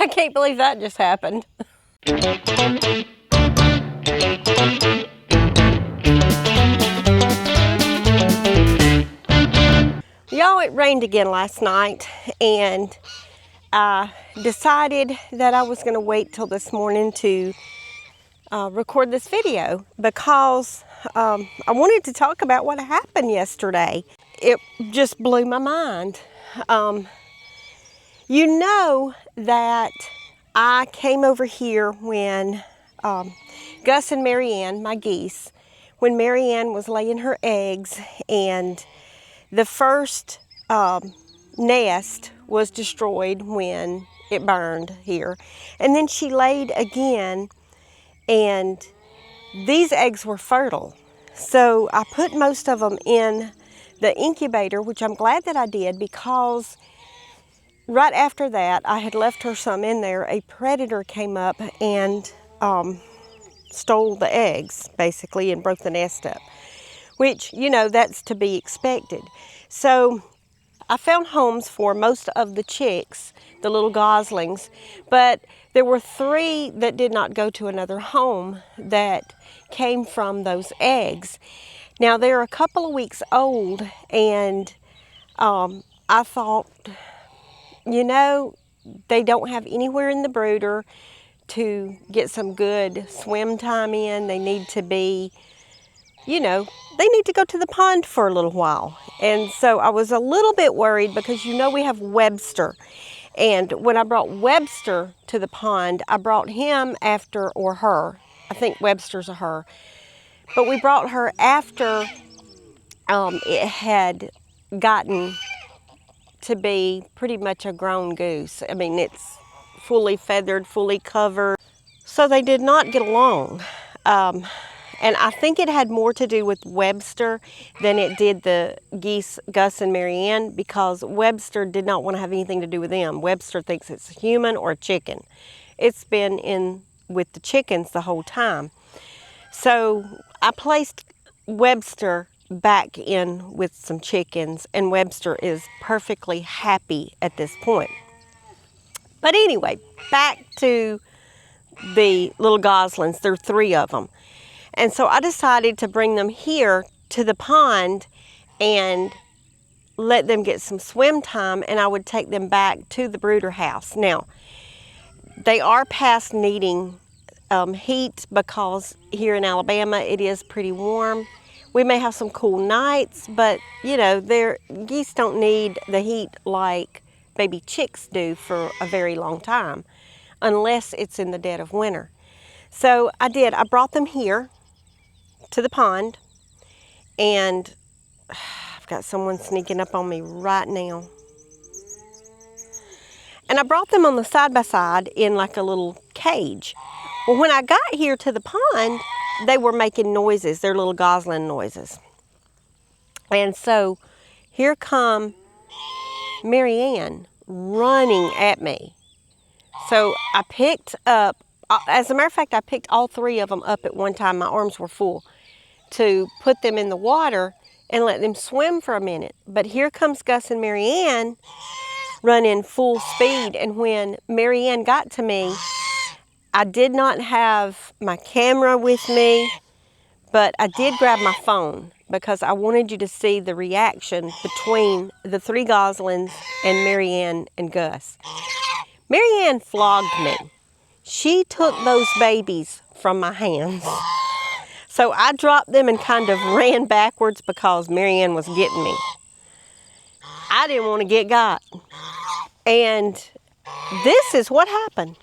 I can't believe that just happened. Y'all, it rained again last night, and I decided that I was going to wait till this morning to record this video because I wanted to talk about what happened yesterday. It just blew my mind. You know that I came over here when Gus and Marianne, my geese, when Marianne was laying her eggs, and the first nest was destroyed when it burned here. And then she laid again, and these eggs were fertile. So I put most of them in the incubator, which I'm glad that I did, because right after that, I had left her some in there. A predator came up and stole the eggs, basically, and broke the nest up, which, you know, that's to be expected. So I found homes for most of the chicks, the little goslings, but there were 3 that did not go to another home that came from those eggs. Now, they're a couple of weeks old, and I thought, you know, they don't have anywhere in the brooder to get some good swim time in. They need to be, you know, they need to go to the pond for a little while. And so I was a little bit worried because, you know, we have Webster. And when I brought Webster to the pond, I brought him after, or her, I think Webster's a her, but we brought her after it had gotten to be pretty much a grown goose. I mean, it's fully feathered, fully covered. So they did not get along. And I think it had more to do with Webster than it did the geese, Gus and Marianne, because Webster did not want to have anything to do with them. Webster thinks it's a human or a chicken. It's been in with the chickens the whole time. So I placed Webster back in with some chickens, and Webster is perfectly happy at this point. But anyway, back to the little goslings. There are 3 of them. And so I decided to bring them here to the pond and let them get some swim time, and I would take them back to the brooder house. Now, they are past needing heat because here in Alabama it is pretty warm. We may have some cool nights, but you know, geese don't need the heat like baby chicks do for a very long time, unless it's in the dead of winter. So I brought them here to the pond, and I've got someone sneaking up on me right now. And I brought them on the side-by-side in like a little cage. Well, when I got here to the pond, they were making noises, their little gosling noises. And so here come Marianne running at me. So I picked up, as a matter of fact, I picked all 3 of them up at one time. My arms were full to put them in the water and let them swim for a minute. But here comes Gus and Marianne running full speed. And when Marianne got to me, I did not have my camera with me, but I did grab my phone because I wanted you to see the reaction between the 3 goslings and Marianne and Gus. Marianne flogged me. She took those babies from my hands. So I dropped them and kind of ran backwards because Marianne was getting me. I didn't want to get got. And this is what happened.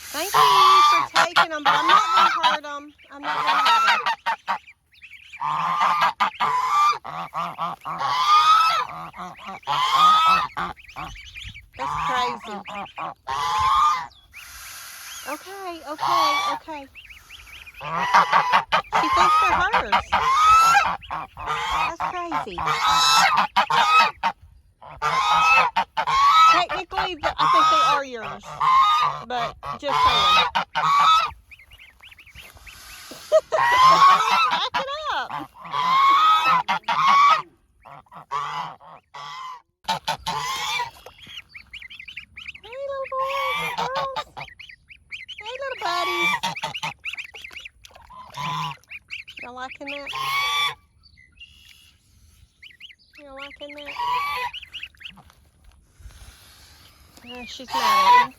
Thank you for taking them, but I'm not going to hurt them. I'm not going to hurt them. That's crazy. Okay, okay, okay. She thinks they're hers. That's crazy. Technically, I think they are yours, but just saying. Back it up. Hey, little boys and girls. Hey, little buddies. Y'all liking that? Y'all liking that? She's mad at me.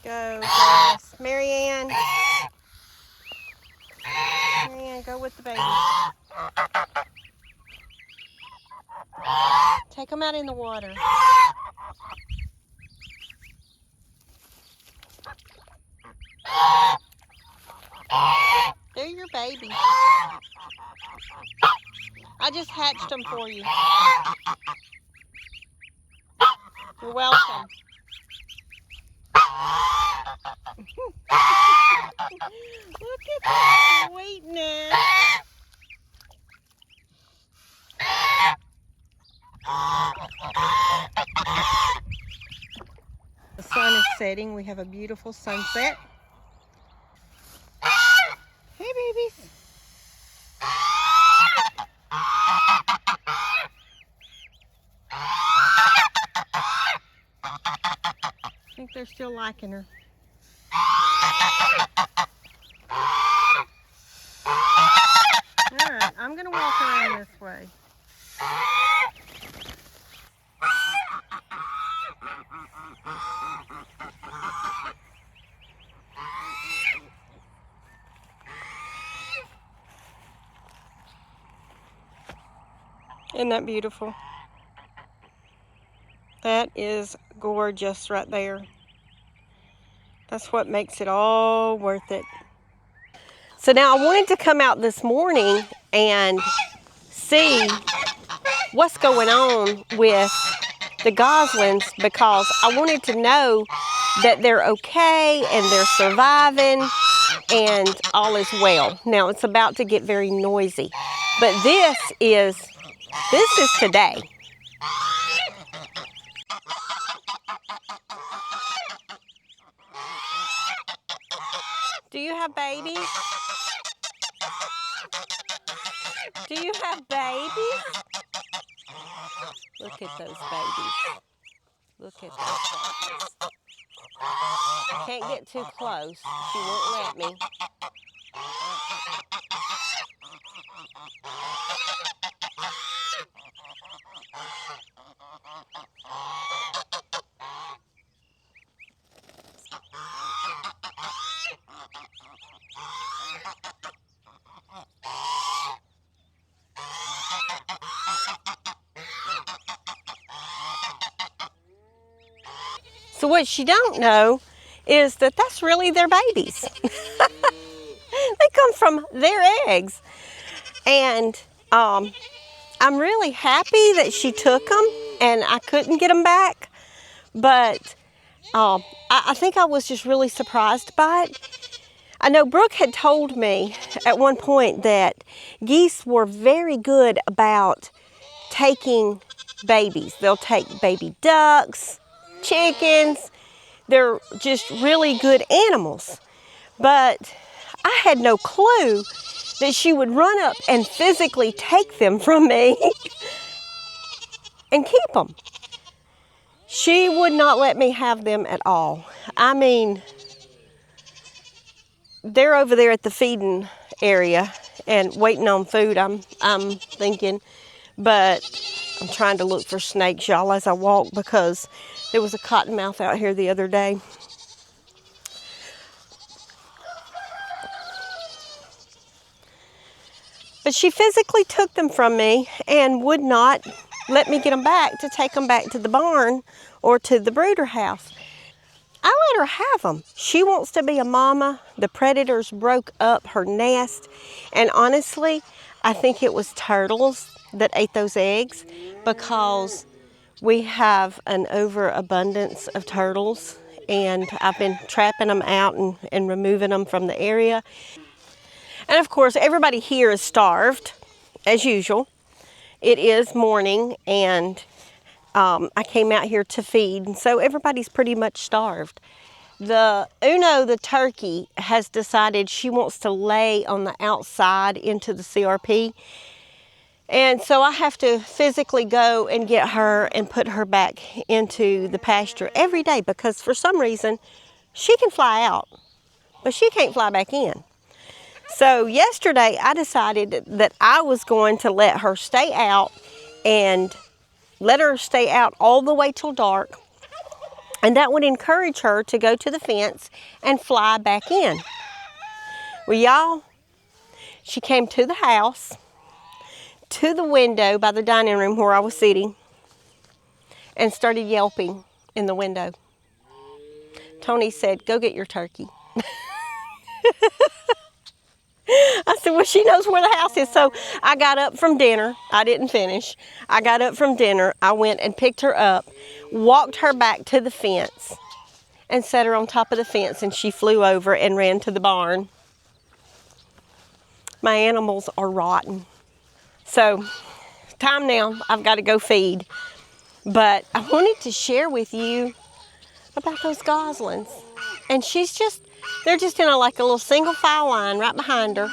Go, Gus. Marianne. Marianne, go with the baby. Take them out in the water. They're your babies. I just hatched them for you. You're welcome. Look at that sweetness. The sun is setting. We have a beautiful sunset. Hey, babies. I think they're still liking her. All right, I'm going to walk around this way. Isn't that beautiful? That is gorgeous right there. That's what makes it all worth it. So now I wanted to come out this morning and see what's going on with the goslings, because I wanted to know that they're okay and they're surviving and all is well. Now it's about to get very noisy, but this is today. Do you have babies? Do you have babies? Look at those babies. Look at those babies. I can't get too close. She won't let me. So what she don't know is that that's really their babies. They come from their eggs. And I'm really happy that she took them and I couldn't get them back. But I think I was just really surprised by it. I know Brooke had told me at one point that geese were very good about taking babies. They'll take baby ducks, chickens. They're just really good animals. But I had no clue that she would run up and physically take them from me and keep them. She would not let me have them at all. I mean, they're over there at the feeding area and waiting on food, I'm thinking. But I'm trying to look for snakes, y'all, as I walk, because there was a cottonmouth out here the other day. But she physically took them from me and would not let me get them back to take them back to the barn or to the brooder house. I let her have them. She wants to be a mama. The predators broke up her nest. And honestly, I think it was turtles that ate those eggs, because we have an overabundance of turtles. And I've been trapping them out and removing them from the area. And of course, everybody here is starved, as usual. It is morning, and I came out here to feed, and so everybody's pretty much starved. The turkey, has decided she wants to lay on the outside into the CRP. And so I have to physically go and get her and put her back into the pasture every day, because for some reason, she can fly out, but she can't fly back in. So yesterday I decided that I was going to let her stay out, and let her stay out all the way till dark. And that would encourage her to go to the fence and fly back in. Well, y'all, she came to the house, to the window by the dining room where I was sitting, and started yelping in the window. Tony said, "Go get your turkey." I said, well, she knows where the house is. So I got up from dinner. I didn't finish. I got up from dinner. I went and picked her up, walked her back to the fence, and set her on top of the fence, and she flew over and ran to the barn. My animals are rotten. So, time now. I've got to go feed. But I wanted to share with you about those goslings. And they're just in a little single file line right behind her.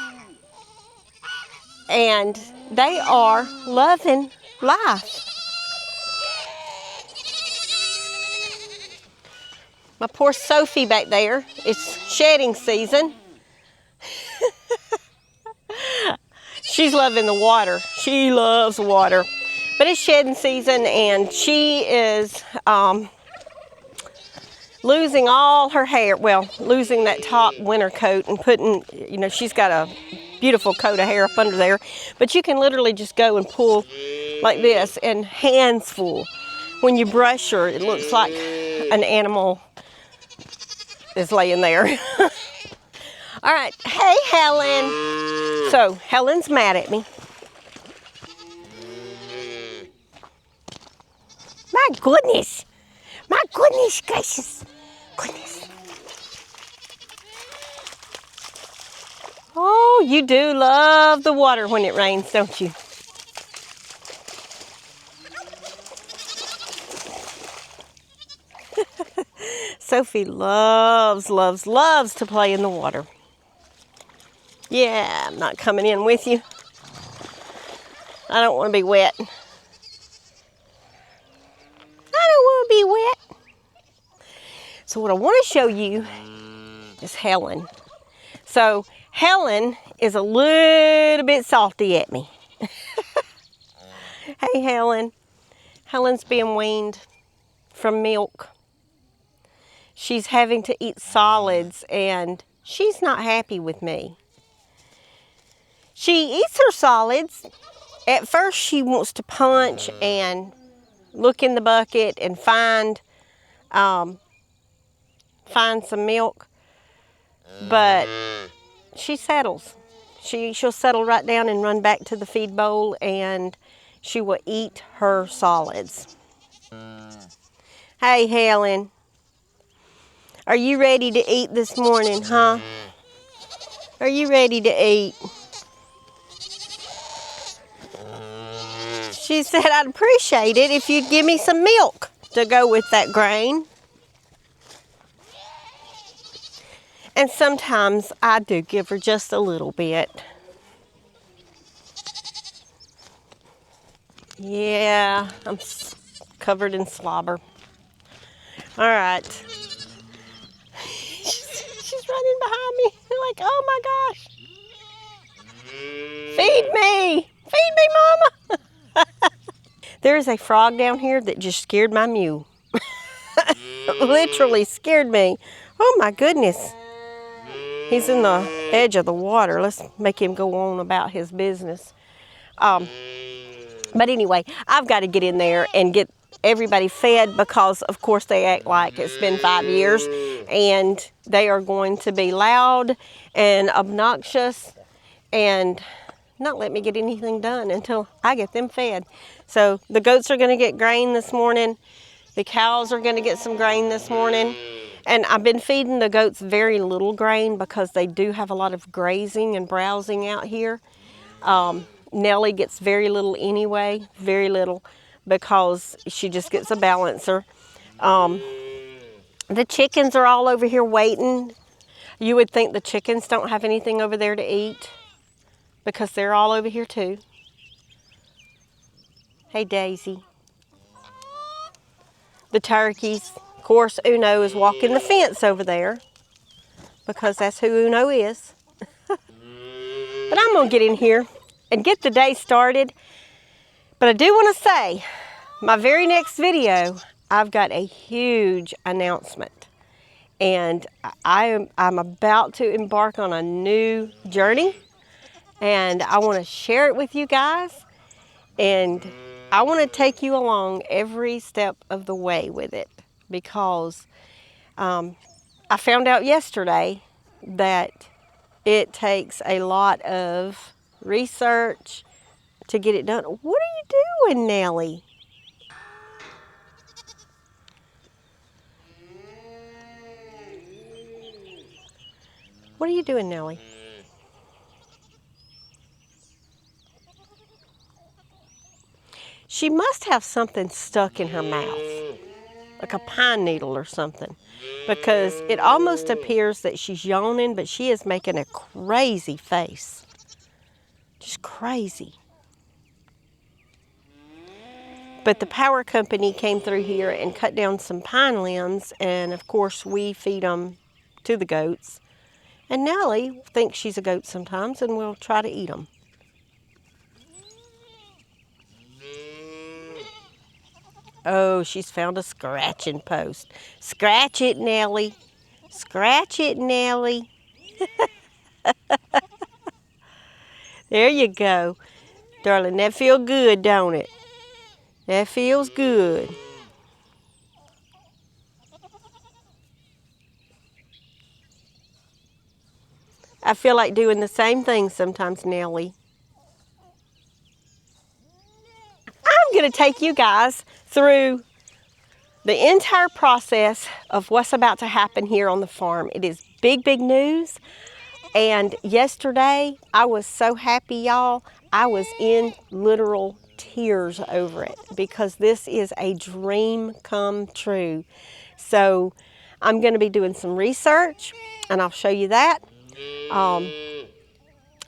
And they are loving life. My poor Sophie back there, it's shedding season. She's loving the water. She loves water. But it's shedding season, and she is losing all her hair. Well, losing that top winter coat and putting, she's got a beautiful coat of hair up under there. But you can literally just go and pull like this, and hands full. When you brush her, it looks like an animal is laying there. All right. Hey, Helen. So, Helen's mad at me. My goodness. My goodness gracious. Goodness. Oh, you do love the water when it rains, don't you? Sophie loves to play in the water. Yeah, I'm not coming in with you. I don't want to be wet. I don't want to be wet. So what I want to show you is Helen. So Helen is a little bit salty at me. Hey, Helen. Helen's being weaned from milk. She's having to eat solids, and she's not happy with me. She eats her solids. At first, she wants to punch and look in the bucket and find some milk, but she settles. She'll settle right down and run back to the feed bowl, and she will eat her solids. Hey, Helen. Are you ready to eat this morning, huh? Are you ready to eat? She said, I'd appreciate it if you'd give me some milk to go with that grain. And sometimes I do give her just a little bit. Yeah, I'm covered in slobber. All right. She's running behind me. I'm like, oh my gosh. Feed me! Feed me, Mama! There's a frog down here that just scared my mule. Literally scared me. Oh my goodness. He's in the edge of the water. Let's make him go on about his business. But anyway, I've got to get in there and get everybody fed because, of course, they act like it's been 5 years and they are going to be loud and obnoxious and not let me get anything done until I get them fed. So the goats are going to get grain this morning. The cows are going to get some grain this morning. And I've been feeding the goats very little grain because they do have a lot of grazing and browsing out here. Nelly gets very little anyway, very little, because she just gets a balancer. The chickens are all over here waiting. You would think the chickens don't have anything over there to eat because they're all over here too. Hey, Daisy. The turkeys, of course, Uno is walking the fence over there because that's who Uno is. But I'm going to get in here and get the day started. But I do want to say, my very next video, I've got a huge announcement. And I'm about to embark on a new journey. And I want to share it with you guys. And I want to take you along every step of the way with it. Because I found out yesterday that it takes a lot of research to get it done. What are you doing, Nelly? What are you doing, Nelly? She must have something stuck in her mouth, like a pine needle or something, because it almost appears that she's yawning, but she is making a crazy face. Just crazy. But the power company came through here and cut down some pine limbs, and of course we feed them to the goats. And Nelly thinks she's a goat sometimes and will try to eat them. Oh, she's found a scratching post. Scratch it, Nelly. Scratch it, Nelly. There you go. Darling, that feels good, don't it? That feels good. I feel like doing the same thing sometimes, Nelly. I'm going to take you guys through the entire process of what's about to happen here on the farm. It is big, big news. And yesterday, I was so happy, y'all. I was in literal tears over it because this is a dream come true. So I'm going to be doing some research, and I'll show you that.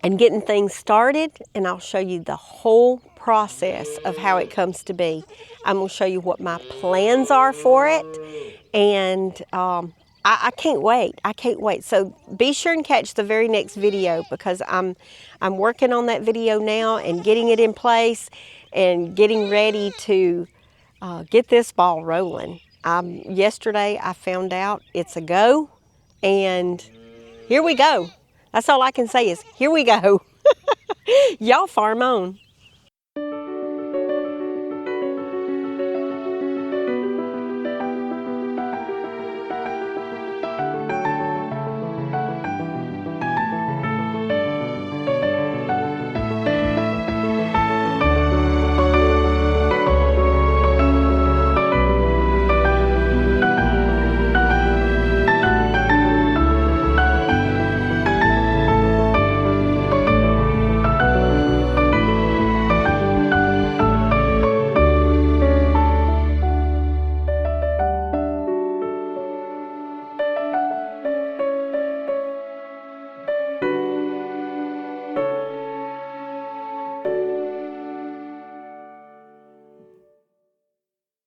And getting things started, and I'll show you the whole process of how it comes to be. I'm going to show you what my plans are for it, and I can't wait. I can't wait. So be sure and catch the very next video because I'm working on that video now and getting it in place and getting ready to get this ball rolling. Yesterday I found out it's a go, and here we go. That's all I can say is, here we go. Y'all farm on.